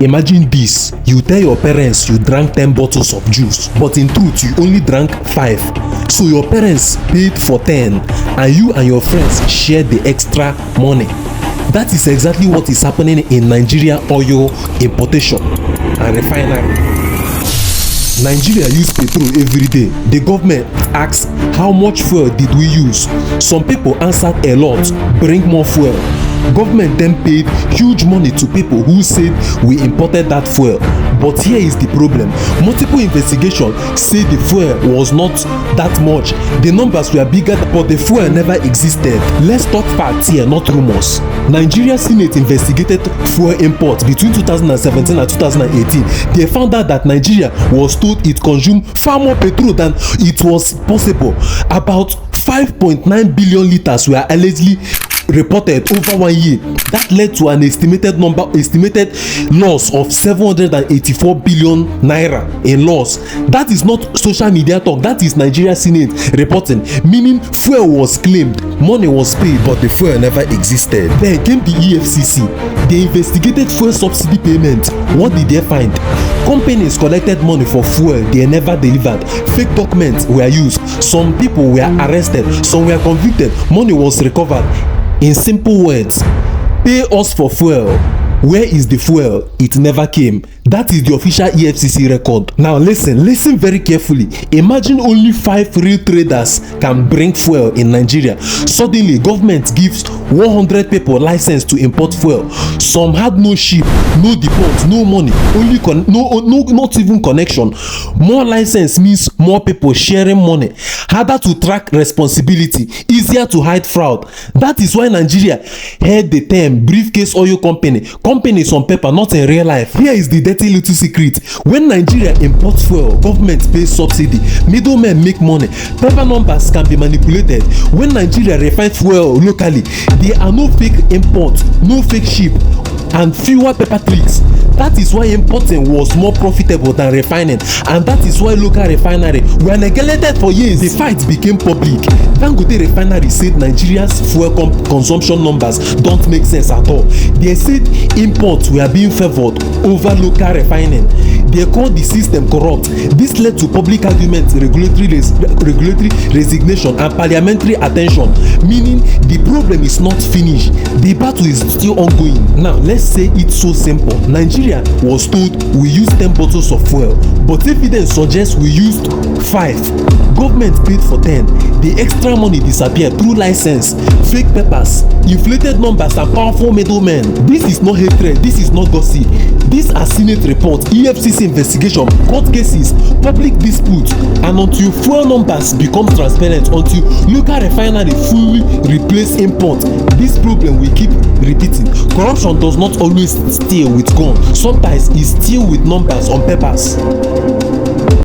Imagine this, you tell your parents you drank 10 bottles of juice, but in truth you only drank 5. So your parents paid for 10 and you and your friends shared the extra money. That is exactly what is happening in Nigeria oil importation and refinery. Nigeria use petrol every day. The government asks how much fuel did we use? Some people answered a lot, bring more fuel. Government then paid huge money to people who said we imported that fuel. But here is the problem. Multiple investigations say the fuel was not that much. The numbers were bigger, but the fuel never existed. Let's talk facts here, not rumors. Nigeria Senate investigated fuel imports between 2017 and 2018. They found out that Nigeria was told it consumed far more petrol than it was possible. About 5.9 billion liters were allegedly reported over 1 year. That led to an estimated loss of 784 billion naira in loss. That is not social media talk, that is Nigeria Senate reporting, meaning fuel was claimed, money was paid, but the fuel never existed. Then came the EFCC. They investigated fuel subsidy payment. What did they find? Companies collected money for fuel they never delivered. Fake documents were used. Some people were arrested, some were convicted. Money was recovered. In simple words, pay us for fuel. Where is the fuel? It never came. That is the official EFCC record. Now listen very carefully. Imagine only 5 real traders can bring fuel in Nigeria. Suddenly, government gives 100 people license to import fuel. Some had no ship, no depot, no money, not even connection. More license means more people sharing money. Harder to track responsibility, easier to hide fraud. That is why Nigeria heard the term briefcase oil company. Companies on paper, not in real life. Here is the dirty little secret. When Nigeria imports fuel, government pays subsidy, middlemen make money, paper numbers can be manipulated. When Nigeria refines fuel locally, there are no fake imports, no fake ship, and fewer paper clicks. That is why importing was more profitable than refining, and that is why local refinery were neglected for years. The fight became public. Dangote refinery said Nigeria's fuel consumption numbers don't make sense at all. They said imports were being favored over local refining. They called the system corrupt. This led to public arguments, regulatory resignation, and parliamentary attention, meaning the problem is not finished. The battle is still ongoing. Now let's say it's so simple. Nigeria was told we used 10 bottles of fuel, but evidence suggests we used 5. Government paid for 10. The extra money disappeared through license, fake papers, inflated numbers, and powerful middlemen. This is not hatred, this is not gossip. These are Senate reports, EFCC investigation, court cases, public disputes, and until fuel numbers become transparent, until local refinery fully replace import, this problem will keep repeating. Corruption does not always steal with gun. Sometimes it steals with numbers on papers.